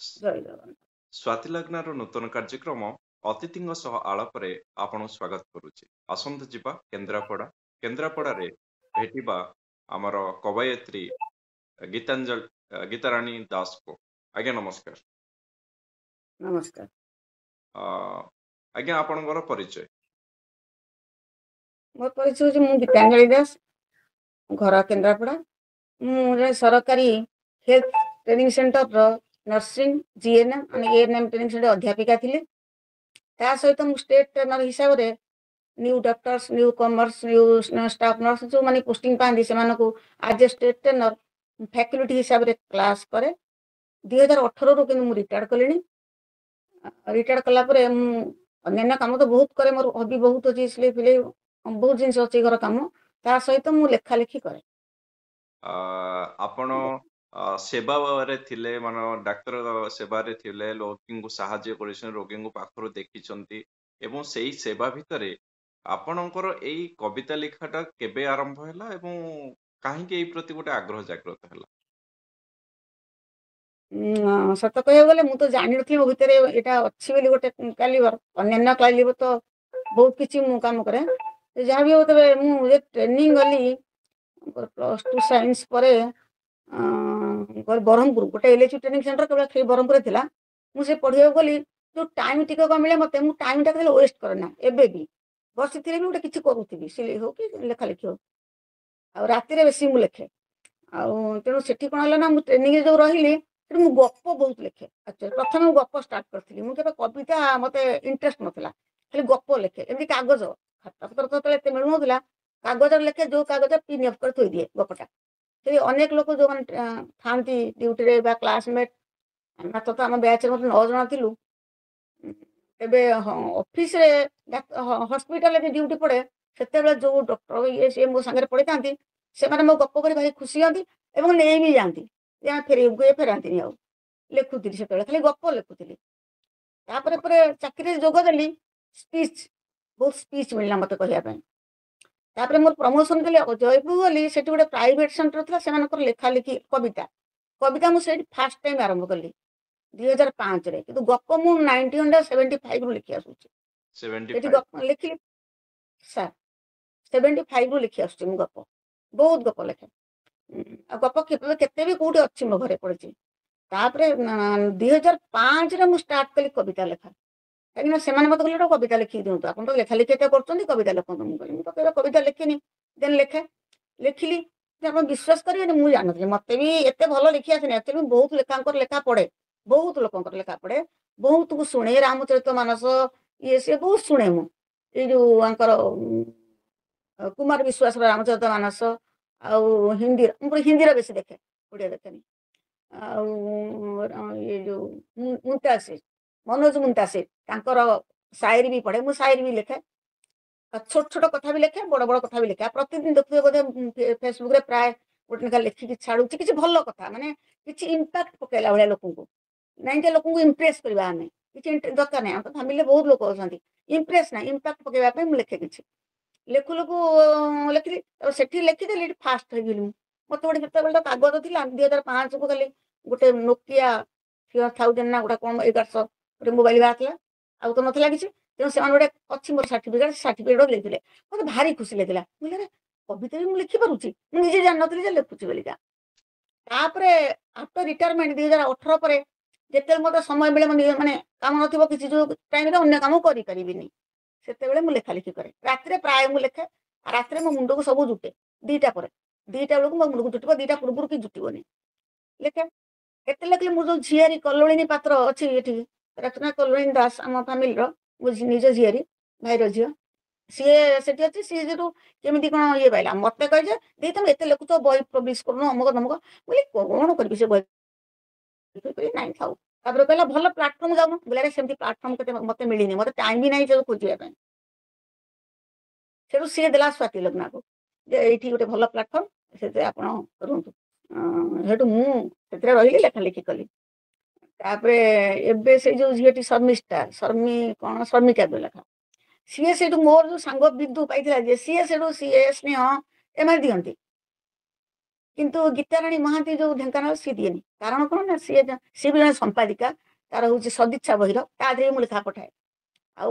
ଜୟ ଜଗନ୍ନାଥ। ସ୍ୱାତି ଲଗ୍ନାର ନୂତନ କାର୍ଯ୍ୟକ୍ରମ ଅତିଥିଙ୍କ ସହ ଆଳାପରେ ଆପଣଙ୍କୁ ସ୍ୱାଗତ କରୁଛି। ଆସନ୍ତୁ ଯିବା କେନ୍ଦ୍ରାପଡ଼ା। କେନ୍ଦ୍ରାପଡ଼ାରେ ଭେଟିବା ଆମର କବୟିତ୍ରୀ ଗୀତାରାଣୀ ଦାସକୁ। ଆଜ୍ଞା ନମସ୍କାର। ନମସ୍କାର। ଆଜ୍ଞା ଆପଣଙ୍କର ପରିଚୟ? ମୋର ପରିଚୟ ହେଉଛି ମୁଁ ଗୀତାଞ୍ଜଳି ଦାସ, ଘର କେନ୍ଦ୍ରାପଡ଼ା। ମୁଁ ଜଣେ ସରକାରୀ ହେଲ୍ଥ ଟ୍ରେନିଂ ସେଣ୍ଟରର nursing GNM ANM training centre ଅଧ୍ୟାପିକା ଥିଲି। ତା ସହିତ ମୁଁ ଷ୍ଟେଟ୍ ଟ୍ରେନର ହିସାବରେ new doctors, new comers, new staff nurse ଯେଉଁମାନେ ପୋଷ୍ଟିଂ ପାଆନ୍ତି ସେମାନଙ୍କୁ as a state trainer faculty ହିସାବରେ କ୍ଲାସ୍ କରେ। 2018ରୁ କିନ୍ତୁ ମୁଁ ରିଟାୟାର୍ଡ କଲିଣି। ରିଟାୟାର୍ଡ କଲା ପରେ ମୁଁ ଅନ୍ୟାନ୍ୟ କାମ ତ ବହୁତ କରେ, ମୋର ହବି ବହୁତ ଅଛି, ସିଲେଇ ଫିଲେଇ ବହୁତ ଜିନିଷ ଅଛି ଘର କାମ। ତା ସହିତ ମୁଁ ଲେଖାଲେଖି କରେ। ଆପଣ ସେବାରେ ଥିଲେ, ମାନେ ଡାକ୍ତର ସେବାରେ ଥିଲେ, ରୋଗୀଙ୍କୁ ସାହାଯ୍ୟ କରିଛନ୍ତି, ରୋଗୀଙ୍କୁ ପାଖରୁ ଦେଖିଛନ୍ତି ଏବଂ ସେଇ ସେବା ଭିତରେ ଆପଣଙ୍କର ଏଇ କବିତା ଲେଖାଟା କେବେ ଆରମ୍ଭ ହେଲା ଏବଂ କାହିଁକି ଏଇ ପ୍ରତି ଗୋଟେ ଆଗ୍ରହ ଜାଗ୍ରତ ହେଲା? ସତ କହିବାକୁ ଗଲେ ମୁଁ ତ ଜାଣିନଥିଲି ମୋ ଭିତରେ ଏଇଟା ଅଛି ବୋଲି ଗୋଟେ କ୍ୟାଲିବର। ଅନ୍ୟାନ୍ୟ କ୍ୟାଲିବର ତ ବହୁତ କିଛି ମୁଁ କାମ କରେ। ଯାହା ବି ହଉ, ତେବେ ମୁଁ ଯେ ଟ୍ରେନିଂ ଗଲି +2 ସାଇନ୍ସ ପରେ ବ୍ରହ୍ମପୁର ଗୋଟେ ଏଲ୍ଏଚ୍ ଟ୍ରେନିଂ ସେଣ୍ଟର କେବଳ ସେଇ ବ୍ରହ୍ମପୁରରେ ଥିଲା। ମୁଁ ସେ ପଢ଼ିବାକୁ ଗଲି। ଯେଉଁ ଟାଇମ୍ ଟିକେ କଣ ମିଳେ ମୋତେ, ମୁଁ ଟାଇମ୍ଟା କେତେବେଳେ ୱେଷ୍ଟ କରେ ନା। ଏବେ ବି ବସିଥିଲେ ବି ଗୋଟେ କିଛି କରୁଥିବି, ସିଲେଇ ହଉ କି ଲେଖାଲେଖି ହଉ। ଆଉ ରାତିରେ ବେଶୀ ମୁଁ ଲେଖେ। ଆଉ ତେଣୁ ସେଠି କ'ଣ ହେଲା ନା, ମୁଁ ଟ୍ରେନିଂରେ ଯେଉଁ ରହିଲି ସେଠି ମୁଁ ଗପ ବହୁତ ଲେଖେ। ଆକ୍ଚୁଆଲି ପ୍ରଥମେ ମୁଁ ଗପ ଷ୍ଟାର୍ଟ କରିଥିଲି। ମୁଁ କେବେ କବିତା ମୋତେ ଇଣ୍ଟରେଷ୍ଟ ନଥିଲା, ଖାଲି ଗପ ଲେଖେ। ଏମିତି କାଗଜ ଖାତାପତ୍ର ତ ସେତେବେଳେ ଏତେ ମିଳୁନଥିଲା, କାଗଜରେ ଲେଖେ। ଯେଉଁ କାଗଜ ପିନ୍ ଅଫ୍ କରି ଥୋଇଦିଏ ଗପଟା। ସେଇ ଅନେକ ଲୋକ ଯେଉଁମାନେ ଥାଆନ୍ତି ଡ୍ୟୁଟିରେ ବା କ୍ଲାସମେଟ୍, ମାତ୍ର ତ ଆମ ବ୍ୟାଚରେ ମୋତେ 9 ଜଣ ଥିଲୁ। ତେବେ ଅଫିସରେ ହସ୍ପିଟାଲରେ ଡ୍ୟୁଟି ପଡ଼େ, ସେତେବେଳେ ଯେଉଁ ଡକ୍ଟର ଇଏ ସିଏ ମୋ ସାଙ୍ଗରେ ପଡ଼ିଥାନ୍ତି, ସେମାନେ ମୋ ଗପ କରି ଭାରି ଖୁସି ହୁଅନ୍ତି ଏବଂ ନେଇ ବି ଯାଆନ୍ତି। ଯେ ଫେରାନ୍ତିନି ଆଉ। ଲେଖୁଥିଲି ସେତେବେଳେ, ଖାଲି ଗପ ଲେଖୁଥିଲି। ତାପରେ ପରେ ଚାକିରିରେ ଯୋଗ ଦେଲି। ବହୁତ ସ୍ପିଚ୍ ମିଳିଲା ମୋତେ କହିବା ପାଇଁ। ତାପରେ ମୋର ପ୍ରମୋସନ୍ ଦେଲି, ଜୟପୁର ଗଲି। ସେଠି ଗୋଟେ ପ୍ରାଇଭେଟ୍ ସେଣ୍ଟର ଥିଲା, ସେମାନଙ୍କର ଲେଖାଲେଖି କବିତା ମୁଁ ସେଇଠି ଫାଷ୍ଟ ଟାଇମ୍ ଆରମ୍ଭ କଲି 2005ରେ। କିନ୍ତୁ ଗପ ମୁଁ 1975ରୁ ଲେଖି ଆସୁଛି। ସେଠି 75। ଗପ ଲେଖିଲି ସାର୍, 75ରୁ ଲେଖି ଆସୁଛି ମୁଁ ଗପ। ବହୁତ ଗପ ଲେଖେ। ଆଉ ଗପ କେତେ ବି କୋଉଠି ଅଛି, ମୋ ଘରେ ପଡ଼ିଛି। ତାପରେ 2005ରେ ମୁଁ ଷ୍ଟାର୍ଟ କଲି କବିତା ଲେଖା। କାହିଁକିନା ସେମାନେ ମୋତେ କହିଲେ ଗୋଟେ କବିତା ଲେଖିକି ଦିଅନ୍ତୁ, ଆପଣ ତ ଲେଖାଲେଖି ଏତେ କରୁଛନ୍ତି, କବିତା ଲେଖନ୍ତୁ। ମୁଁ କହିଲି ମୁଁ ତ କେବେ କବିତା ଲେଖିନି, ଦେନ୍ ଲେଖିଲି। ଆପଣ ବିଶ୍ୱାସ କରିବେନି, ମୁଁ ଜାଣିନଥିଲି ମୋତେ ବି ଏତେ ଭଲ ଲେଖି ଆସେନି। ଆକ୍ଚୁଆଲି ମୁଁ ବହୁତ ଲେଖାଙ୍କର ଲେଖା ପଢ଼େ, ବହୁତ ଲୋକଙ୍କର ଲେଖା ପଢ଼େ, ବହୁତକୁ ଶୁଣେ। ରାମଚରିତମାନସ ଇଏ ସିଏ ବହୁତ ଶୁଣେ ମୁଁ। ଏଇ ଯେଉଁ ଆଙ୍କର କୁମାର ବିଶ୍ୱାସର ରାମଚରିତମାନସ, ଆଉ ହିନ୍ଦୀର ବେଶୀ ଦେଖେ, ଓଡ଼ିଆ ଦେଖେନି। ଆଉ ଇଏ ଯେଉଁ ମନୋଜ ମୁନ୍ତାସିର, ତାଙ୍କର ସାଏରୀ ବି ପଢ଼େ। ମୁଁ ସାଏରୀ ବି ଲେଖେ। ଛୋଟ ଛୋଟ କଥା ବି ଲେଖେ, ବଡ଼ ବଡ଼ କଥା ବି ଲେଖେ। ଆଉ ପ୍ରତିଦିନ ଦେଖୁଥିବେ ବୋଧେ ଫେସବୁକ୍ରେ ପ୍ରାୟ ଗୋଟେ ଲେଖା ଲେଖିକି ଛାଡ଼ୁଛି, କିଛି ଭଲ କଥା, ମାନେ କିଛି ଇମ୍ପାକ୍ଟ ପକେଇଲା ଭଳିଆ ଲୋକଙ୍କୁ। ନାଇଁ ଯେ ଲୋକଙ୍କୁ ଇମ୍ପ୍ରେସ୍ କରିବା, ଆମେ କିଛି ଦରକାର ନାହିଁ। ଆମ ଫ୍ୟାମିଲିରେ ବହୁତ ଲୋକ ଅଛନ୍ତି, ଇମ୍ପ୍ରେସ୍ ନାହିଁ, ଇମ୍ପାକ୍ଟ ପକେଇବା ପାଇଁ ମୁଁ ଲେଖେ କିଛି। ଲେଖିଲି। ତାପରେ ସେଠି ଲେଖିଦେଲି, ଫାଷ୍ଟ ହେଇଗଲି ମୁଁ। ମୋତେ ଗୋଟେ ସେତେବେଳେ ତ କାଗଜ ଥିଲା, 2005କୁ ଖାଲି ଗୋଟେ ନୋକିଆ 1000 ନା ଗୋଟେ କ'ଣ 1100 ଗୋଟେ ମୋବାଇଲ ବାହାରିଥିଲା, ଆଉ ତ ନଥିଲା କିଛି। ତେଣୁ ସେମାନେ ଗୋଟେ ଅଛି ମୋର ସାର୍ଟିଫିକେଟ୍ ଦେଇଥିଲେ। ମୋତେ ଭାରି ଖୁସି ଲାଗିଲା। ମୁଁ କହିଲି କବିତା ବି ମୁଁ ଲେଖିପାରୁଛି, ମୁଁ ନିଜେ ଜାଣିନଥିଲି ଯେ ଲେଖୁଛି ବୋଲିକା। ତାପରେ ଆଫ୍ଟର ରିଟାୟାରମେଣ୍ଟ 2018 ପରେ ଯେତେବେଳେ ମୋତେ ସମୟ ମିଳେ, ମାନେ କାମ ନଥିବ କିଛି, ଯେଉଁ ଟାଇମ୍ରେ ଅନ୍ୟ କାମ କରିପାରିବିନି, ସେତେବେଳେ ମୁଁ ଲେଖାଲେଖି କରେ। ରାତିରେ ପ୍ରାୟ ମୁଁ ଲେଖେ। ରାତିରେ ମୋ ମୁଣ୍ଡକୁ ସବୁ ଜୁଟେ 2ଟା ପରେ। 2ଟା ବେଳକୁ ମୋ ମୁଣ୍ଡକୁ ଜୁଟିବ, 2ଟା ପୂର୍ବରୁ କି ଜୁଟିବନି। ଲେଖେ। ଏତେ ଲେଖିଲେ ମୋର ଯେଉଁ ଝିଆରୀ କଲ୍ଲୋଳିନୀ ପାତ୍ର ଅଛି ଏଠି, ରଚନା କଲ୍ଲୋଳିନୀ ଦାସ, ଆମ ଫ୍ୟାମିଲିର ମୋ ନିଜ ଝିଆରୀ, ଭାଇର ଝିଅ, ସିଏ ସେଠି ଅଛି। ସିଏ ସେଠୁ କେମିତି କ'ଣ ଇଏ ପାଇଲା, ମୋତେ କହେ ଯେ ଦେଇ ତମେ ଏତେ ଲେଖୁଛ, ବହି ପବ୍ଲିଶ କରୁନ, ଅମକ ତମକ। ମୁଁ କହିଲି କ'ଣ କରିବି ସେ ବହି, ନାଇଁ ଥାଉ। ତାପରେ କହିଲା ଭଲ ପ୍ଲାଟଫର୍ମ ଯାଉନ। ବୋଲେ ସେମିତି ପ୍ଲାଟଫର୍ମ କେତେ ମୋତେ ମିଳିନି, ମୋତେ ଟାଇମ୍ ବି ନାହିଁ ସବୁ ଖୋଜିବା ପାଇଁ। ସେଠୁ ସିଏ ଦେଲା ସ୍ୱାତି ଲଗ୍ନାକୁ, ଯେ ଏଇଠି ଗୋଟେ ଭଲ ପ୍ଲାଟଫର୍ମ, ସେଥିରେ ଆପଣ ରୁହନ୍ତୁ। ସେଠୁ ମୁଁ ସେଥିରେ ରହିଲି, ଲେଖାଲେଖି କଲି। ତାପରେ ଏବେ ସେଇ ଯେଉଁ ଝିଅଟି ଶର୍ମିକା ଲେଖା, ସିଏ ସେଇଠୁ ମୋର ଯେଉଁ ସାଙ୍ଗ ବିଦୁ ପାଇଥିଲା, ଯେ ସିଏ ସେଠୁ ସିଏ ସ୍ନେହ ଏମାନେ ଦିଅନ୍ତି। କିନ୍ତୁ ଗୀତାରାଣୀ ମହାନ୍ତି ଯୋଉ ଢେଙ୍କାନାଳ ସିଏ ଦିଏନି। କାରଣ କଣ ନା ସିଏ ସିଏ ବି ଜଣେ ସମ୍ପାଦିକା, ତାର ହଉଛି ସଦିଚ୍ଛା ବହିର, ତା ଦେହରେ ମୁଁ ଲେଖା ପଠାଏ। ଆଉ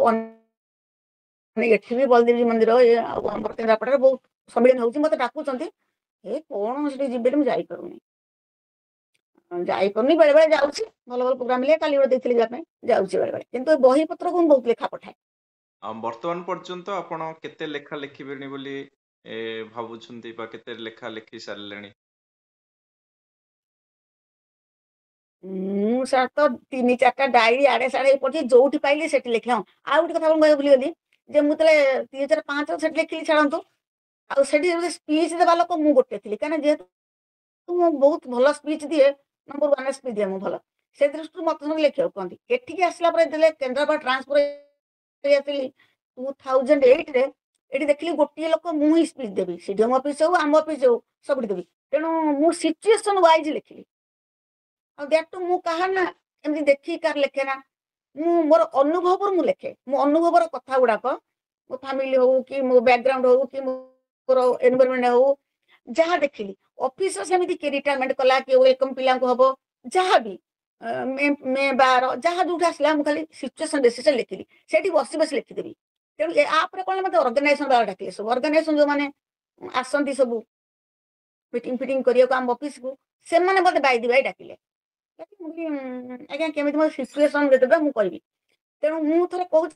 ଏଠି ବି ବଳଦେବୀ ମନ୍ଦିର ଆଉ ଆମର କେନ୍ଦ୍ରାପଡ଼ାରେ ବହୁତ ସମ୍ମିଳନୀ ହଉଛି, ମତେ ଡାକୁଛନ୍ତି, ଏ କଣ ସେଠି ଯିବେ ମୁଁ ଯାଇପାରୁନି। ବେଳେ ବେଳେ ଯାଉଛି, ଭଲ ଭଲ ପ୍ରୋଗ୍ରାମ ହେଲେ କାଲି ଗୋଟେ ଦେଇଥିଲି ଯିବା ପାଇଁ, ଯାଉଛି ବେଳେ ବେଳେ, କିନ୍ତୁ ଏ ବହି ପତ୍ରକୁ ମୁଁ ବହୁତ ଲେଖା ପଠାଏ। ବର୍ତ୍ତମାନ ପର୍ଯ୍ୟନ୍ତ ଆପଣ କେତେ ଲେଖା ଲେଖିବେଣି ବୋଲି ଭାବୁଛନ୍ତି ବା କେତେ ଲେଖା ଲେଖି ସାରିଲେଣି? ମୁଁ ସାର୍ ତ 3-4ଟା ଡାଏରୀ ଆଡେ ସାଡେ ପଢିଛି, ଯୋଉଠି ପାଇଲି ସେଠି ଲେଖେ। ହଁ, ଆଉ ଗୋଟେ କଥା ମୁଁ କହିବାକୁ ଭୁଲିଗଲି, ଯେ ମୁଁ ଯେତେବେଳେ 2005 ସେଠି ଲେଖିଲି ଛାଡ଼ନ୍ତୁ, ଆଉ ସେଠି ସ୍ପିଚ୍ ଦେବା ଲୋକ ମୁଁ ଗୋଟେ ଥିଲି, କାହିଁକିନା ଯେହେତୁ ମୁଁ ବହୁତ ଭଲ ସ୍ପିଚ୍ ଦିଏ, ନମ୍ବର 1 ସ୍ପିଚ୍ ଦିଏ ମୁଁ ଭଲ, ସେ ଦୃଷ୍ଟିରୁ ମତେ ସବୁ ଲେଖିବାକୁ କହନ୍ତି। ଏଠିକି ଆସିଲା ପରେ ଯେତେବେଳେ କେନ୍ଦ୍ରାପଡ଼ା ଟ୍ରାନ୍ସଫର ଆସିଲି 2008ରେ, ଏଠି ଦେଖିଲି ଗୋଟିଏ ଲୋକ ମୁଁ ହିଁ ସ୍ପିଚ୍ ଦେବି, ସିଡିଏମ୍ ଅଫିସ୍ ହଉ ଆମ ଅଫିସ୍ ହଉ ସବୁଠି ଦେବି। ତେଣୁ ମୁଁ ସିଚୁଏସନ ୱାଇଜ୍ ଲେଖିଲି। ଆଉ ଦ୍ୟାଟ୍ ମୁଁ କାହା ନା ଏମିତି ଦେଖିକି କାହାର ଲେଖେ ନା, ମୁଁ ମୋର ଅନୁଭବରୁ ମୁଁ ଲେଖେ। ମୋ ଅନୁଭବର କଥା ଗୁଡାକ, ମୋ ଫ୍ୟାମିଲି ହଉ କି ମୋ ବ୍ୟାକଗ୍ରାଉଣ୍ଡ ହଉ କି ମୋର ଏନଭାରମେଣ୍ଟ ହଉ, ଯାହା ଦେଖିଲି। ଅଫିସର ସେମିତି କିଏ ରିଟାୟାରମେଣ୍ଟ କଲା, କିଏ ୱେଲକମ୍ ପିଲାଙ୍କୁ ହବ, ଯାହା ବି ମେ 12 ଯାହା ଯୋଉଠି ଆସିଲା, ମୁଁ ଖାଲି ସିଚୁଏସନ ବେସିସରେ ଲେଖିଲି, ସେଠି ବସି ବସି ଲେଖିଦେବି। ତେଣୁ ଆପରେ କଣ ମତେ ଅର୍ଗାନାଇଜେସନ ବାଲା ଡାକିଲେ, ସବୁ ଅର୍ଗାନାଇଜେସନ ଯୋଉମାନେ ଆସନ୍ତି ସବୁ ମିଟିଂ ଫିଟିଂ କରିବାକୁ ଆମ ଅଫିସକୁ, ସେମାନେ ମତେ ବାଇ ଦି ବାଇ ଡାକିଲେ। ଆଜ୍ଞା କେମିତି ମୋ ସିଚୁଏସନ ଦେବେ ମୁଁ କହିବି। ତେଣୁ ମୁଁ ଥରେ କହୁଛି,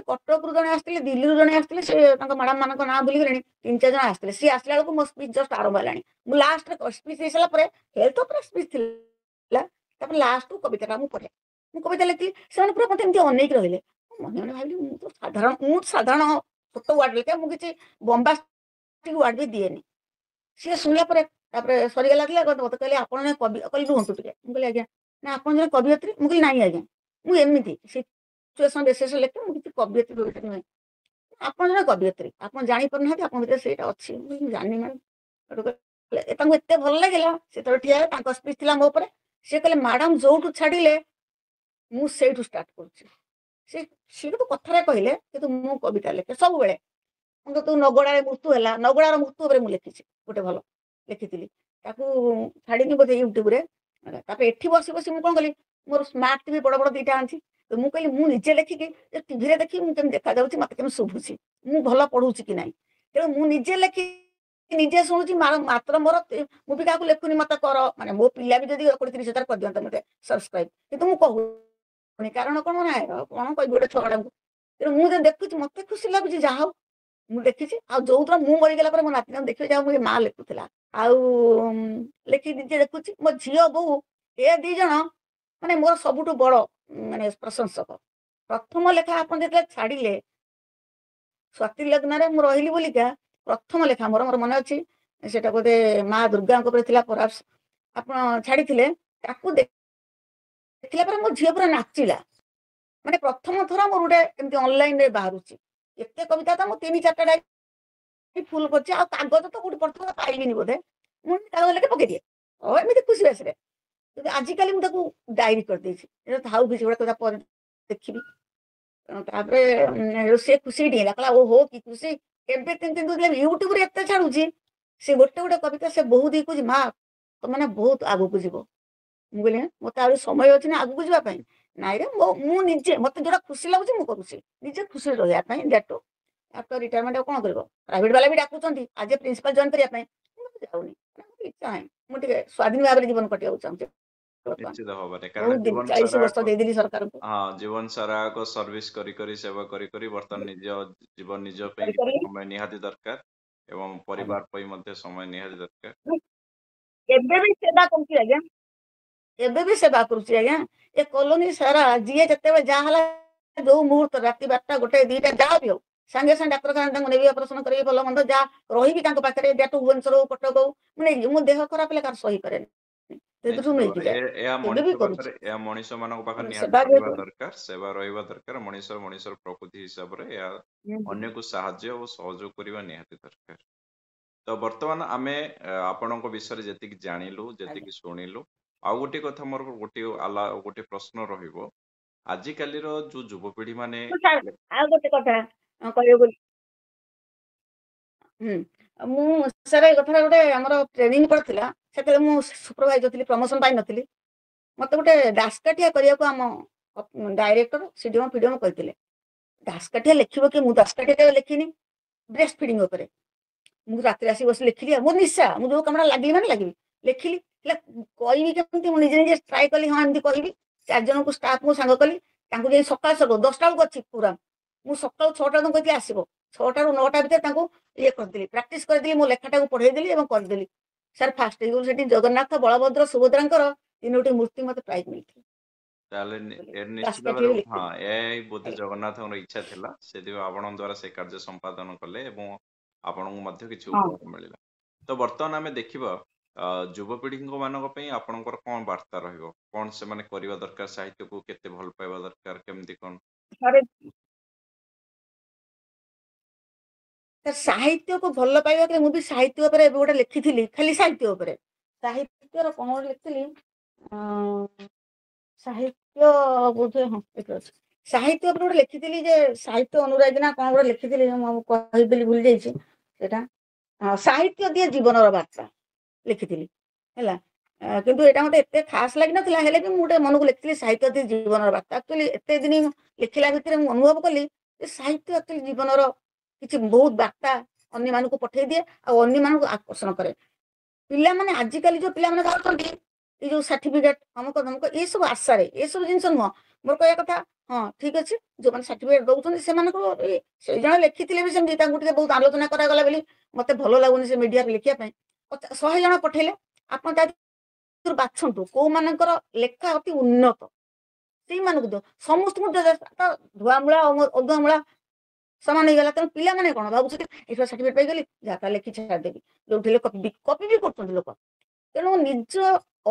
କଟକରୁ ଜଣେ ଆସିଥିଲେ, ଦିଲ୍ଲୀରୁ ଜଣେ ଆସିଥିଲେ, ସେ ତାଙ୍କ ମ୍ୟାଡାମ ମାନଙ୍କ ନାଁ ଭୁଲିଗଲେଣି, 3-4 ଜଣ ଆସିଥିଲେ। ସିଏ ଆସିଲା ବେଳକୁ ମୋ ସ୍ପିଚ୍ ଜଷ୍ଟ ଆରମ୍ଭ ହେଲାଣି। ମୁଁ ଲାଷ୍ଟରେ ସ୍ପିଚ୍ ଦେଇସାରିଲା ପରେ ହେଲ୍ଥ ଉପରେ ସ୍ପିଚ୍ ଥିଲା, ତାପରେ ଲାଷ୍ଟକୁ କବିତାଟା ମୁଁ ପଢେ। ମୁଁ କବିତା ଲେଖିଲି, ସେମାନେ ପୁରା ମତେ ଏମିତି ଅନେଇକି ରହିଲେ। ମନେ ମନେ ଭାବିଲି ମୁଁ ତ ସାଧାରଣ ଛୋଟ ୱାର୍ଡ ଲେଖେ, ମୁଁ କିଛି ବମ୍ବାଷ୍ଟିକ ୱାର୍ଡ ବି ଦିଏନି। ସିଏ ଶୁଣିଲା ପରେ ତାପରେ ସରିଗଲା, ମତେ କହିଲେ ଆପଣ ଜଣେ କବି, କହିଲି ରୁହନ୍ତୁ ଟିକେ। ମୁଁ କହିଲି ଆଜ୍ଞା, ନା ଆପଣ ଜଣେ କବିୟତ୍ରୀ? ମୁଁ କହିଲି ନାଇଁ ଆଜ୍ଞା, ମୁଁ ଏମିତି ସିଚୁଏସନ ବେସିସରେ ଲେଖେ, ମୁଁ କିଛି କବିୟତ୍ରୀ ନୁହେଁ। ଆପଣ ଜଣେ କବିୟତ୍ରୀ, ଆପଣ ଜାଣିପାରୁନାହାନ୍ତି, ଆପଣଙ୍କ ଭିତରେ ସେଇଟା ଅଛି। ମୁଁ ଜାଣିନି ମ୍ୟାଡ଼ାମ। ତାଙ୍କୁ ଏତେ ଭଲ ଲାଗିଲା, ସେତେବେଳେ ଠିଆ ହେଲେ, ତାଙ୍କ ସ୍ପିଚ୍ ଥିଲା ମୋ ଉପରେ। ସିଏ କହିଲେ ମ୍ୟାଡାମ ଯୋଉଠୁ ଛାଡିଲେ ମୁଁ ସେଇଠୁ ଷ୍ଟାର୍ଟ କରୁଛି। ସେଠୁ କଥାରେ କହିଲେ, କିନ୍ତୁ ମୁଁ କବିତା ଲେଖେ ସବୁବେଳେ। ତୁ ନଗଡ଼ାରେ ମୃତ୍ୟୁ ହେଲା, ନଗଡ଼ାର ମୃତ୍ୟୁ ଉପରେ ମୁଁ ଲେଖିଛି, ଗୋଟେ ଭଲ ଲେଖିଥିଲି, ତାକୁ ଛାଡ଼ିକି ବୋଧେ ୟୁଟ୍ୟୁବରେ। ତାପରେ ଏଠି ବସି ବସି ମୁଁ କଣ କଲି, ମୋର ସ୍ମାର୍ଟ ଟିଭି ବଡ ବଡ 2ଟା ଆଣିଛି। ତ ମୁଁ କହିଲି ମୁଁ ନିଜେ ଲେଖିକି ଟିଭିରେ ଦେଖିକି ମୁଁ କେମିତି ଦେଖାଯାଉଛି, ମତେ କେମିତି ଶୁଭୁଛି, ମୁଁ ଭଲ ପଢୁଛି କି ନାହିଁ। ତେଣୁ ମୁଁ ନିଜେ ଲେଖି ନିଜେ ଶୁଣୁଛି, ମାତ୍ର ମୋର ମୁଁ ବି କାହାକୁ ଲେଖୁନି ମତେ କର, ମାନେ ମୋ ପିଲା ବି ଯଦି 20-30 ହଜାର କରିଦିଅନ୍ତା ମତେ ସବସ୍କ୍ରାଇବ, କିନ୍ତୁ ମୁଁ କହୁନି। କାରଣ କଣ ନା, କଣ କହିବି ଗୋଟେ ଛୁଆଟାଙ୍କୁ। ତେଣୁ ମୁଁ ଯଦି ଦେଖୁଛି ମତେ ଖୁସି ଲାଗୁଛି, ଯାହା ହଉ ମୁଁ ଦେଖିଛି। ଆଉ ଯୋଉଦିନ ମୁଁ ମରିଗଲା ପରେ ମୋ ନାତି ଦେଖିବେ, ଯାହା ମୋ ମା ଲେଖୁଥିଲା। ଆଉ ଲେଖି ନିଜେ ଦେଖୁଛି। ମୋ ଝିଅ ବୋଉ ଏ 2 ଜଣ ମାନେ ମୋର ସବୁଠୁ ବଡ ମାନେ ପ୍ରଶଂସକ। ପ୍ରଥମ ଲେଖା ଆପଣ ଯେତେବେଳେ ଛାଡିଲେ, ସ୍ୱାତି ଲଗ୍ନରେ ମୁଁ ରହିଲି ବୋଲିକା, ପ୍ରଥମ ଲେଖା ମୋର ମନେ ଅଛି, ସେଟା ବୋଧେ ମା ଦୁର୍ଗାଙ୍କ ଉପରେ ଥିଲା, ପରାପ୍ସ ଆପଣ ଛାଡିଥିଲେ। ତାକୁ ଦେଖିଲା ପରେ ମୋ ଝିଅ ପୁରା ନାଚିଲା। ମାନେ ପ୍ରଥମ ଥର ମୋର ଗୋଟେ ଏମିତି ଅନଲାଇନରେ ବାହାରୁଛି। ଏତେ କବିତା ତ ମୁଁ 3-4ଟା ଡାଏରୀ ଫୁଲ କରିଛି, ଆଉ କାଗଜ ତ କୋଉଠି ପଡିଥିବ ପାଇଲିନି ବୋଧେ, ମୁଁ କାଗଜ ଲେଖେ ପକେଇଦିଏ, ଏମିତି ଖୁସି ବାସିରେ। କିନ୍ତୁ ଆଜିକାଲି ମୁଁ ତାକୁ ଡାଏରୀ କରିଦେଇଛି, এটা ଥାଉ କିଛି ଗୋଟେ କଥା ପରେ ଦେଖିବି। ତାପରେ ସେ ଖୁସି ଟିକେ କହିଲା, ଓହୋ କି ଖୁସି। ଏବେ କିନ୍ତୁ ୟୁଟ୍ୟୁବରେ ଏତେ ଛାଡୁଛି, ସେ ଗୋଟେ ଗୋଟେ କବିତା ସେ ବୋହୁ ଦେଇ କହୁଛି, ମା ତମେ ବହୁତ ଆଗକୁ ଯିବ। ମୁଁ କହିଲି ମତେ ଆହୁରି ସମୟ ଅଛି ନା ଆଗକୁ ଯିବା ପାଇଁ? ନାଇଁରେ, ମୁଁ ନିଜେ ମତେ ଯୋଉଟା ଖୁସି ଲାଗୁଛି ମୁଁ କରୁଛି, ନିଜେ ଖୁସିରେ ରହିବା ପାଇଁ। ଦ୍ୟାଟୁ ଆଫ୍ଟର ରିଟାୟାରମେଣ୍ଟ କଣ କରିବ, ପ୍ରାଇଭେଟ ବାଲା ବି ଡାକୁଛନ୍ତି ଆଜ ଏ ପ୍ରିନ୍ସିପାଲ ଜଏନ୍ କରିବା ପାଇଁ, ମୁଁ ଯାଉନି, ଇଚ୍ଛା ନାହିଁ। ମୁଁ ଟିକେ ସ୍ୱାଧୀନ ଭାବରେ ଜୀବନ କଟିବାକୁ ଚାହୁଁଛି ବର୍ତ୍ତମାନ। ନିଶ୍ଚିତ ଭାବରେ, କାରଣ ବହୁତ ଦିନ ଜୀବନ 40 ସାରା ବର୍ଷ ଦେଇଦେଲି ସରକାରଙ୍କୁ। ଜୀବନ ସାରା ସର୍ଭିସ କରି କରି ସେବା କରି କରି ବର୍ତ୍ତମାନ ନିଜ ଜୀବନ ନିଜ ପାଇଁ କରି କିଛି କରି ସମୟ ନିହାତି ଦରକାର, ଏବଂ ଆଜ୍ଞା, ପରିବାର ପାଇଁ ମଧ୍ୟ ସମୟ ନିହାତି ଦରକାର। ଏବେ ବି ସେବା କରୁଛି ଆଜ୍ଞା, ଏବେ ବି ସେବା କରୁଛି ଆଜ୍ଞା। ଏ କଲୋନୀ ସାରା ଯିଏ ଯେତେବେଳେ ଯାହା ହେଲା, ଯୋଉ ମୁହୂର୍ତ୍ତ ରାତି 12ଟା 1 2ଟା ଯାହା ବି ହଉ, ସାଙ୍ଗେ ସାଙ୍ଗେ ଡାକ୍ତରଖାନା ତାଙ୍କୁ ନେବି, ଅପରେସନ କରିବି, ଭଲ ମନ୍ଦ ଯାହା ରହିବି ତାଙ୍କ ପାଖରେ। ଦ୍ୟାଟୁ ଭୁବନେଶ୍ୱର ହଉ କଟକ ହଉ, ମୁଁ ନେଇକି, ମୋ ଦେହ ଖରାପ ହେଲେ କାହାର ସହିପାରେନି, ସେଥିରୁ ନିଶ୍ଚିତ ନେଇକି ଭାବରେ ଯାଏ। ଏବେ ବି କରୁଛି। ଏହା ମଣିଷ ମାନଙ୍କ ପାଖରେ ନିହାତି ସେବା ରହିବା ଯେହେତୁ ଦରକାର, ସେବା ରହିବା ଦରକାର। ମଣିଷର ପ୍ରକୃତି ହିସାବରେ ଏହା ଅନ୍ୟକୁ ସାହାଯ୍ୟ ଓ ସହଯୋଗ କରିବା ନିହାତି ଦରକାର। ତ ବର୍ତ୍ତମାନ ଆମେ ଆପଣଙ୍କ ବିଷୟରେ ଯେତିକି ଜାଣିଲୁ, ଆଜ୍ଞା। ଯେତିକି ଶୁଣିଲୁ, ଆଉ ଗୋଟେ କଥା ମୋର ଗୋଟେ ପ୍ରଶ୍ନ ରହିବ। ଆଜିକାଲିର ଯୋଉ ଯୁବପିଢି ମାନେ ଆଉ ଗୋଟେ କଥା କହିବାକୁ, ମୁଁ ସାର୍ ଏଇ କଥାଟା ଗୋଟେ ଆମର ଟ୍ରେନିଂ ପଡ଼ିଥିଲା, ସେତେବେଳେ ମୁଁ ସୁପରଭାଇଜର ଥିଲି, ପ୍ରମୋସନ ପାଇନଥିଲି। ମତେ ଗୋଟେ ଦାସକାଠିଆ କରିବାକୁ ଆମ ଡାଇରେକ୍ଟର ସିଡିଏମ ଫିଡିଏମ କହିଥିଲେ। ଦାସକାଠିଆ ଲେଖିବ କି? ମୁଁ ଦାସକାଠିଆ କେବେ ଲେଖିନି। ବ୍ରେଷ୍ଟ ଫିଡିଂ ଉପରେ ମୁଁ ରାତିରେ ଆସି ବସି ଲେଖିଲି। ଆଉ ମୋ ନିଶା, ମୁଁ ଯୋଉ କାମଟା ଲାଗିଲି ମାନେ ଲାଗିବି, ଲେଖିଲି। ହେଲେ କହିବି କେମିତି? ମୁଁ ନିଜେ ନିଜେ ଟ୍ରାଏ କଲି, ହଁ ଏମିତି କହିବି। 4 ଜଣଙ୍କୁ ଷ୍ଟାଫଙ୍କୁ ସାଙ୍ଗ କଲି, ତାଙ୍କୁ ଯାଇ ସକାଳୁ ସକାଳୁ 10ଟା ବେଳକୁ ଅଛି ପ୍ରୋଗ୍ରାମ, ମୁଁ ସକାଳୁ 6ଟା ବେଳକୁ କହିଥିଲି ଆସିବ। 6ଟାରୁ 9ଟା ଭିତରେ ତାଙ୍କୁ ଇଏ କରିଦେଲି, ପ୍ରାକ୍ଟିସ କରିଦେଲି, ମୋ ଲେଖାଟାକୁ ପଢେଇଦେଲି ଏବଂ କରିଦେଲି। ସାର୍ ଫାଷ୍ଟ ହେଇଗଲି ସେଠି। ଜଗନ୍ନାଥ, ବଳଭଦ୍ର, ସୁଭଦ୍ରାଙ୍କର 3ଟି ମୂର୍ତ୍ତି ମତେ ପ୍ରାଇଜ ମିଳିଥିଲା। ତାହେଲେ ନିଶ୍ଚିତ ଦାସକାଠିରେ ଭାବରେ ହଁ, ଲେଖିଥିଲି। ଏହା ହିଁ ବୋଧେ ଆଜ୍ଞା। ଜଗନ୍ନାଥଙ୍କର ଇଚ୍ଛା ଥିଲା, ସେଥିପାଇଁ ଆପଣଙ୍କ ଦ୍ୱାରା ସେ କାର୍ଯ୍ୟ ସମ୍ପାଦନ କଲେ ଏବଂ ଆପଣଙ୍କୁ ମଧ୍ୟ କିଛି ହଁ ଉପହାର ମିଳିଲା। ତ ବର୍ତ୍ତମାନ ଆମେ ଦେଖିବା ଯୁବପିଢିଙ୍କ ମାନଙ୍କ ପାଇଁ ଆପଣଙ୍କର କଣ ବାର୍ତ୍ତା ରହିବ? କଣ ସେମାନେ କରିବା ଦରକାର? ସାହିତ୍ୟକୁ କେତେ ଭଲ ପାଇବା ଦରକାର? କେମିତି କଣ? ଥରେ ସାହିତ୍ୟକୁ ଭଲ ପାଇବା କି? ମୁଁ ବି ସାହିତ୍ୟ ଉପରେ ଏବେ ଗୋଟେ ଲେଖିଥିଲି, ଖାଲି ସାହିତ୍ୟ ଉପରେ। ସାହିତ୍ୟର କଣ ଗୋଟେ ଲେଖିଥିଲି, ସାହିତ୍ୟ ବୋଧେ, ହଁ ଏଠି ଅଛି। ସାହିତ୍ୟ ଉପରେ ଗୋଟେ ଲେଖିଥିଲି ଯେ ସାହିତ୍ୟ ଅନୁରାଗୀ ନା କଣ ଗୋଟେ ଲେଖିଥିଲି, ମୁଁ କହିଥିଲି ଭୁଲି ଯାଇଛି ସେଟା। ସାହିତ୍ୟ ଦିଏ ଜୀବନର ବାର୍ତ୍ତା ଲେଖିଥିଲି ହେଲା। କିନ୍ତୁ ଏଇଟା ମତେ ଏତେ ଖାସ ଲାଗିନଥିଲା, ହେଲେ ବି ମୁଁ ଗୋଟେ ମନକୁ ଲେଖିଥିଲି ସାହିତ୍ୟ ଦିଏ ଜୀବନର ବାର୍ତ୍ତା। ଆକ୍ଚୁଆଲି ଏତେ ଦିନ ଲେଖିଲା ଭିତରେ ମୁଁ ଅନୁଭବ କଲି ଯେ ସାହିତ୍ୟ ଆକ୍ଚୁଆଲି ଜୀବନର କିଛି ବହୁତ ବାର୍ତ୍ତା ଅନ୍ୟମାନଙ୍କୁ ପଠେଇ ଦିଏ ଆଉ ଅନ୍ୟମାନଙ୍କୁ ଆକର୍ଷଣ କରେ। ପିଲାମାନେ ଆଜିକାଲି ଯୋଉ ପିଲାମାନେ ବାହାରୁଛନ୍ତି, ଏଇ ଯୋଉ ସାର୍ଟିଫିକେଟ ଅମୁକ ଧମକ ଏସବୁ ଆଶାରେ, ଏସବୁ ଜିନିଷ ନୁହଁ। ମୋର କହିବା କଥା, ହଁ ଠିକ ଅଛି, ଯୋଉମାନେ ସାର୍ଟିଫିକେଟ ଦଉଛନ୍ତି ସେମାନଙ୍କୁ ସେଇ ଜଣ ଲେଖିଥିଲେ ବି ସେମିତି ତାଙ୍କୁ ଟିକେ ବହୁତ ଆଲୋଚନା କରାଗଲା ବୋଲି ମତେ ଭଲ ଲାଗୁନି ସେ ମିଡିଆରେ ଲେଖିବା ପାଇଁ। 100 ଜଣ ପଠେଇଲେ, ଆପଣ ତା ଭିତରୁ ବାଛନ୍ତୁ କୋଉମାନଙ୍କର ଲେଖା ଅତି ଉନ୍ନତ, ସେଇମାନଙ୍କୁ ଦିଅ। ସମସ୍ତଙ୍କୁ ଧୁଆମୂଳା ଅଧୁଆମୂଳା ସମାନ ହେଇଗଲା। ତେଣୁ ପିଲାମାନେ କଣ ଭାବୁଛନ୍ତି, ଏଇଟା ସାର୍ଟିଫିକେଟ ପାଇଗଲି, ଯାହା ତାହେଲେ ଲେଖି ଛାଡ଼ିଦେବି। ଯୋଉଠି ହେଲେ କପି ବି କରୁଛନ୍ତି ଲୋକ। ତେଣୁ ନିଜ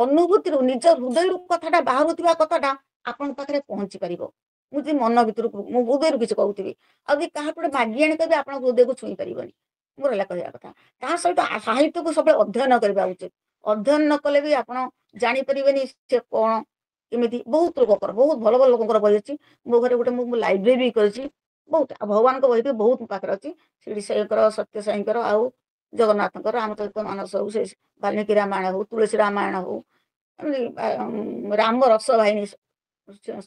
ଅନୁଭୂତିରୁ, ନିଜ ହୃଦୟରୁ କଥାଟା ବାହାରୁଥିବା କଥାଟା ଆପଣଙ୍କ ପାଖରେ ପହଞ୍ଚି ପାରିବ। ମୁଁ ଯଦି ମନ ଭିତରକୁ, ମୁଁ ହୃଦୟରୁ କିଛି କହୁଥିବି, ଆଉ ଯଦି କାହାକୁ ଗୋଟେ ମାଗି ଆଣି କହିବି, ଆପଣଙ୍କ ହୃଦୟକୁ ଛୁଇଁ ପାରିବନି। ମୋର ହେଲା କହିବା କଥା। ତା ସହିତ ସାହିତ୍ୟକୁ ସବୁବେଳେ ଅଧ୍ୟୟନ କରିବା ଉଚିତ। ଅଧ୍ୟୟନ ନ କଲେ ବି ଆପଣ ଜାଣିପାରିବେନି ସେ କଣ କେମିତି। ବହୁତ ଲୋକଙ୍କର, ବହୁତ ଭଲ ଭଲ ଲୋକଙ୍କର ବହି ଅଛି। ମୋ ଘରେ ଗୋଟେ ମୁଁ ଲାଇବ୍ରେରୀ କରିଛି ବହୁତ। ଆଉ ଭଗବାନଙ୍କ ବହି ବି ବହୁତ ମୋ ପାଖରେ ଅଛି। ଶିରିଡି ସାଇଙ୍କର, ସତ୍ୟ ସାଇଙ୍କର, ଆଉ ଜଗନ୍ନାଥଙ୍କର, ରାମଚରିତ ମାନସ ହଉ, ସେ ବାଲ୍ମୀକି ରାମାୟଣ ହଉ, ତୁଳସୀ ରାମାୟଣ ହଉ, ରାମ ରସ ବାହିନୀ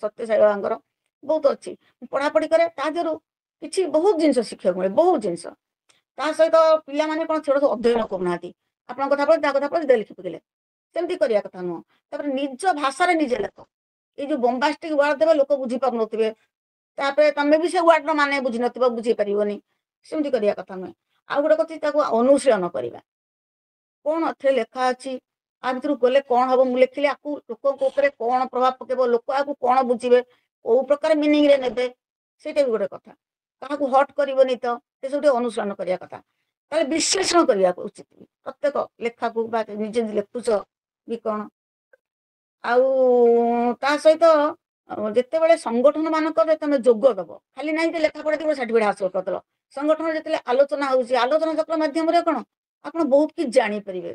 ସତ୍ୟ ସାଇ ବାବାଙ୍କର ବହୁତ ଅଛି। ମୁଁ ପଢାପଢି କରେ, ତା ଦେହରୁ କିଛି ବହୁତ ଜିନିଷ ଶିଖିବାକୁ ମିଳେ, ବହୁତ ଜିନିଷ। ତା ସହିତ ପିଲାମାନେ କଣ ଛୋଟ ଅଧ୍ୟୟନ କରୁନାହାନ୍ତି, ଆପଣଙ୍କ କଥା ପଢି ତା କଥା ପଢି ଲେଖି ପକେଇଲେ, ସେମିତି କରିବା କଥା ନୁହଁ। ତାପରେ ନିଜ ଭାଷାରେ ନିଜେ ଲେଖ। ଏଇ ଯୋଉ ବମ୍ବାଷ୍ଟିକ ୱାର୍ଡ ଦେବେ ଲୋକ ବୁଝି ପାରୁନଥିବେ, ତାପରେ ତମେ ବି ସେ ୱାର୍ଡର ମାନେ ବୁଝିନଥିବ, ବୁଝେଇ ପାରିବନି। ସେମିତି କରିବା କଥା ନୁହେଁ। ଆଉ ଗୋଟେ କଥା, ତାକୁ ଅନୁଶୀଳନ କରିବା। କଣ ଏଥିରେ ଲେଖା ଅଛି, ଆ ଭିତରୁ ଗଲେ କଣ ହବ, ମୁଁ ଲେଖିଲେ ଆକୁ ଲୋକଙ୍କ ଉପରେ କଣ ପ୍ରଭାବ ପକେଇବ, ଲୋକ ଆକୁ କଣ ବୁଝିବେ, କୋଉ ପ୍ରକାର ମିନିଂରେ ନେବେ, ସେଇଟା ବି ଗୋଟେ କଥା। କାହାକୁ ହଟ୍ କରିବନି ତ, ଏସବୁ ଟିକେ ଅନୁସରଣ କରିବା କଥା। ତାହେଲେ ବିଶ୍ଳେଷଣ କରିବାକୁ ଉଚିତ ପ୍ରତ୍ୟେକ ଲେଖାକୁ, ବା ନିଜେ ଲେଖୁଛ ବି କଣ। ଆଉ ତା ସହିତ ଯେତେବେଳେ ସଂଗଠନ ମାନଙ୍କରେ ତମେ ଯୋଗ ଦବ, ଖାଲି ନାହିଁ ଯେ ଲେଖା ପଢା ସାର୍ଟିଫିକେଟ ହାସଲ କରିଦେଲ। ସଂଗଠନରେ ଯେତେବେଳେ ଆଲୋଚନା ହଉଛି, ଆଲୋଚନା ଚକ୍ର ମାଧ୍ୟମରେ କଣ ଆପଣ ବହୁତ କିଛି ଜାଣିପାରିବେ,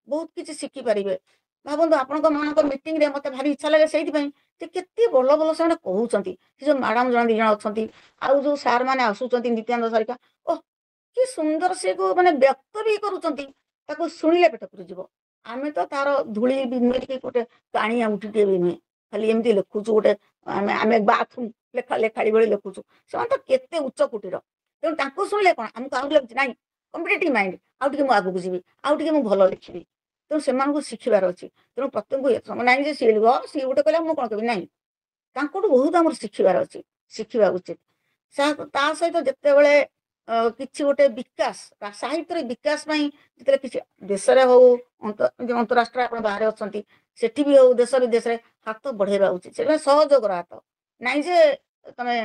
ବହୁତ କିଛି ଶିଖିପାରିବେ। ଭାବନ୍ତୁ ଆପଣଙ୍କ ମାନଙ୍କ ମିଟିଂରେ ମତେ ଭାରି ଇଚ୍ଛା ଲାଗେ ସେଇଥିପାଇଁ ଯେ କେତେ ଭଲ ଭଲ ସେମାନେ କହୁଛନ୍ତି। ସେ ଯୋଉ ମ୍ୟାଡାମ ଜଣେ 2 ଜଣ ଅଛନ୍ତି, ଆଉ ଯୋଉ ସାର୍ ମାନେ ଆସୁଛନ୍ତି, ନିତ୍ୟାନନ୍ଦ ସାରିକା, ଓହ କି ସୁନ୍ଦର ସେ ମାନେ ବ୍ୟକ୍ତ ବି କରୁଛନ୍ତି, ତାକୁ ଶୁଣିଲେ ପେଟ ପୁରିଯିବ। ଆମେ ତ ତାର ଧୂଳି ବି ନୁହେଁ କି ଗୋଟେ ପାଣି ଆଉଠିଟିଏ ବି ନୁହେଁ, ଖାଲି ଏମିତି ଲେଖୁଛୁ ଗୋଟେ। ଆମେ ବାଥରୁମ ଲେଖାଳି ଭଳି ଲେଖୁଛୁ। ସେମାନେ ତ କେତେ ଉଚ୍ଚ କୋଟିର। ତେଣୁ ତାଙ୍କୁ ଶୁଣିଲେ କଣ ଆମକୁ ଆହୁରି ଲାଗୁଛି ନାଇଁ, କମ୍ପିଟେଟିଭ ମାଇଣ୍ଡ, ଆଉ ଟିକେ ମୁଁ ଆଗକୁ ଯିବି, ଆଉ ଟିକେ ମୁଁ ଭଲ ଲେଖିବି। ତେଣୁ ସେମାନଙ୍କୁ ଶିଖିବାର ଅଛି। ତେଣୁ ପ୍ରତ୍ୟେକଙ୍କୁ ନାହିଁ ଯେ ସିଏ ସିଏ ଗୋଟେ କହିଲା ମୁଁ କଣ କହିବି, ନାହିଁ, ତାଙ୍କଠୁ ବହୁତ ଆମର ଶିଖିବାର ଅଛି, ଶିଖିବା ଉଚିତ। ତା ସହିତ ଯେତେବେଳେ କିଛି ଗୋଟେ ବିକାଶ, ସାହିତ୍ୟର ବିକାଶ ପାଇଁ ଯେତେବେଳେ କିଛି ଦେଶରେ ହଉ, ଅନ୍ତରାଷ୍ଟ୍ର ଆପଣ ବାହାରେ ଅଛନ୍ତି, ସେଠି ବି ହଉ, ଦେଶ ବିଦେଶରେ ହାତ ବଢେଇବା ଉଚିତ। ସେଥିପାଇଁ ସହଯୋଗର ହାତ, ନାଇଁ ଯେ ତମେ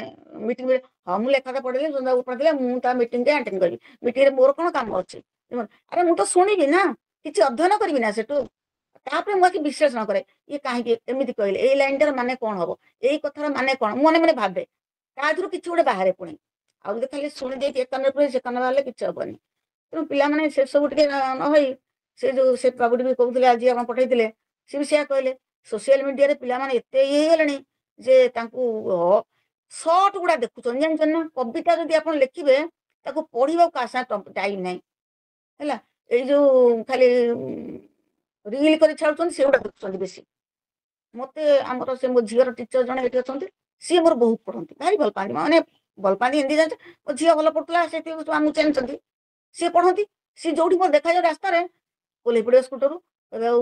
ମିଟିଂ, ହଁ ମୁଁ ଲେଖାଟା ପଢିଲି, ସୁନ୍ଦର ପଢିଲେ ମୁଁ ତା ମିଟିଂ ଆଟେଣ୍ଡ କରିବି। ମିଟିଂରେ ମୋର କଣ କାମ ଅଛି? ଆରେ ମୁଁ ତ ଶୁଣିବି ନା, କିଛି ଅଧ୍ୟୟନ କରିବି ନା ସେଠୁ। ତାପରେ ମୁଁ ଆକି ବିଶ୍ଳେଷଣ କରେ, ଇଏ କାହିଁକି ଏମିତି କହିଲେ, ଏଇ ଲାଇନଟାର ମାନେ କଣ ହବ, ଏଇ କଥାର ମାନେ କଣ, ମୁଁ ମନେ ମନେ ଭାବେ। ତା ଦେହରୁ କିଛି ଗୋଟେ ବାହାରେ ପୁଣି। ଆଉ ଯଦି ଖାଲି ଶୁଣି ଦେଇକି ଏକାନରେ ପୁଣି ସେକାନରେ ବାହାରିଲେ କିଛି ହବନି। ତେଣୁ ପିଲାମାନେ ସେ ସବୁ ଟିକେ ନ ହୋଇ, ସେ ଯୋଉ ସେ ବାବୁଟି ବି କହୁଥିଲେ ଆଜି ଆପଣ ପଠେଇଥିଲେ, ସେ ବି ସେୟା କହିଲେ, ସୋସିଆଲ ମିଡିଆରେ ପିଲାମାନେ ଏତେ ଇଏ ହେଇଗଲେଣି ଯେ ତାଙ୍କୁ ସର୍ଟ ଗୁଡା ଦେଖୁଛନ୍ତି, ଜାଣିଛନ୍ତି ନା। କବିତା ଯଦି ଆପଣ ଲେଖିବେ, ତାକୁ ପଢିବାକୁ କାହା ସାଙ୍ଗେ ଟାଇମ ନାହିଁ। ହେଲା ଏଇ ଯୋଉ ଖାଲି ରିଲ୍ କରି ଛାଡୁଛନ୍ତି ସେଗୁଡା ଦେଖୁଛନ୍ତି ବେଶୀ। ମତେ ଆମର ସେ ମୋ ଝିଅର ଟିଚର ଜଣେ ଏଠି ଅଛନ୍ତି, ସିଏ ମୋର ବହୁତ ପଢନ୍ତି, ଭାରି ଭଲ ପାଆନ୍ତି, ମାନେ ଭଲ ପାଆନ୍ତି ହିନ୍ଦୀ ଜାଣିଛ। ମୋ ଝିଅ ଭଲ ପଢୁଥିଲା ସେଠି ଆମକୁ ଜାଣିଛନ୍ତି, ସିଏ ପଢନ୍ତି। ସିଏ ଯୋଉଠି ମୋର ଦେଖାଯାଉ ରାସ୍ତାରେ ଓହ୍ଲେଇ ପଡିବ ସ୍କୁଟରରୁ, କହିବେ ଆଉ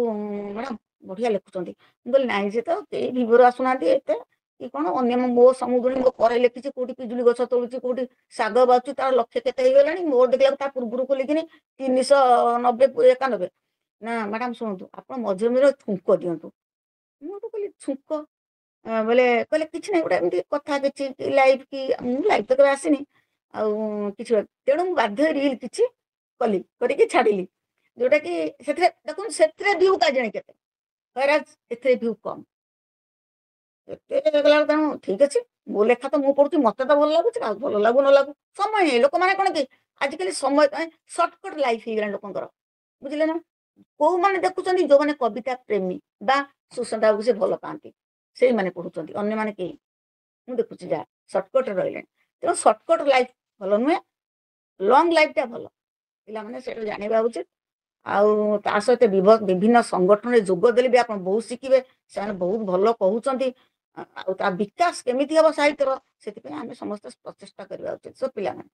ମ୍ୟାଡ଼ାମ ବଢିଆ ଲେଖୁଛନ୍ତି। ମୁଁ କହିଲି ନାଇଁ ସେ ତ କେହି ଭିବର ଆସୁନାହାନ୍ତି ଏତେ କି କଣ, ଅନ୍ୟ ମୋ ସମୁଦ୍ରୀ ମୋ ପରେ ଲେଖିଛି, କୋଉଠି ପିଜୁଳି ଗଛ ତୋଳୁଛି, କୋଉଠି ଶାଗ ବାଛୁଛି, ତାର ଲକ୍ଷ୍ୟ କେତେ ହେଇଗଲାଣି। ମୋର ଦେଖିଲାକୁ ତା ପୂର୍ବରୁ ଖୋଲିକିନି 390 91। ନା ମ୍ୟାଡାମ ଶୁଣନ୍ତୁ, ଆପଣ ମଝିରେ ମଝିରେ ଥୁଙ୍କ ଦିଅନ୍ତୁ। ମୁଁ ତ କହିଲି ଛୁଙ୍କ, ବୋଲେ କହିଲେ କିଛି ନାହିଁ, ଗୋଟେ ଏମିତି କଥା କିଛି ଲାଇଭ୍ କି, ମୁଁ ଲାଇଭ୍ ତ କେବେ ଆସିନି ଆଉ କିଛି। ତେଣୁ ମୁଁ ବାଧ୍ୟ ରିଲ୍ କିଛି କଲି, କରିକି ଛାଡ଼ିଲି, ଯୋଉଟା କି ସେଥିରେ ଦେଖନ୍ତୁ ସେଥିରେ ଭିଉ କାଜଣେ କେତେ, ଏଥିରେ ଭିଉ କମ୍। ଏତେ ହେଇଗଲା ବେଳକୁ ତେଣୁ ଠିକ ଅଛି, ମୋ ଲେଖା ତ ମୁଁ ପଢୁଛି, ମତେ ତ ଭଲ ଲାଗୁଛି, ଆଉ ଭଲ ଲାଗୁ ନ ଲାଗୁ ସମୟ ନାହିଁ। ଲୋକମାନେ କଣ କି ଆଜିକାଲି ସମୟ ସର୍ଟକଟ ଲାଇଫ ହେଇଗଲାଣି ଲୋକଙ୍କର, ବୁଝିଲେ ନା। କୋଉମାନେ ଦେଖୁଛନ୍ତି, ଯୋଉମାନେ କବିତା ପ୍ରେମୀ ବା ସୁଶାନ୍ତ ବାବୁକୁ ସେ ଭଲ ପାଆନ୍ତି ସେଇମାନେ ପଢୁଛନ୍ତି, ଅନ୍ୟମାନେ କେହି ମୁଁ ଦେଖୁଛି ଯାହା ସର୍ଟକଟରେ ରହିଲେଣି। ତେଣୁ ସର୍ଟକଟ ଲାଇଫ ଭଲ ନୁହେଁ, ଲଙ୍ଗ ଲାଇଫଟା ଭଲ। ପିଲାମାନେ ସେଇଟା ଜାଣିବା ଉଚିତ। ଆଉ ତା ସହିତ ବିଭିନ୍ନ ସଂଗଠନରେ ଯୋଗ ଦେଲେ ବି ଆପଣ ବହୁତ ଶିଖିବେ, ସେମାନେ ବହୁତ ଭଲ କହୁଛନ୍ତି। ଆଉ ତା ବିକାଶ କେମିତି ହବ ସାହିତ୍ୟର, ସେଥିପାଇଁ ଆମେ ସମସ୍ତେ ପ୍ରଚେଷ୍ଟା କରିବା ଉଚିତ। ସବୁ ପିଲାମାନେ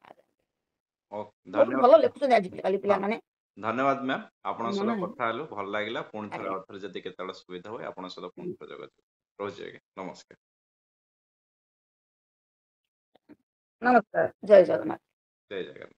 ବହୁତ ଧନ୍ୟବାଦ। ଭଲ ଲେଖୁଛନ୍ତି ଆଜିକାଲି ହଁ, ପିଲାମାନେ। ଧନ୍ୟବାଦ ମ୍ୟାମ୍, ଆପଣଙ୍କ ମନେ ସହିତ ନାହିଁ। କଥା ହେଲୁ, ଭଲ ଲାଗିଲା। ପୁଣି ଥରେ ଆଜ୍ଞା। ଆଉଥରେ ଯଦି କେତେବେଳେ ସୁବିଧା ହୁଏ ଆପଣଙ୍କ ସହିତ ପୁଣି ଥରେ ଯୋଗାଯୋଗ ରହୁଛି ଆଜ୍ଞା, ନମସ୍କାର। ନମସ୍କାର, ଜୟ ଜଗନ୍ନାଥ। ଜୟ ଜଗନ୍ନାଥ।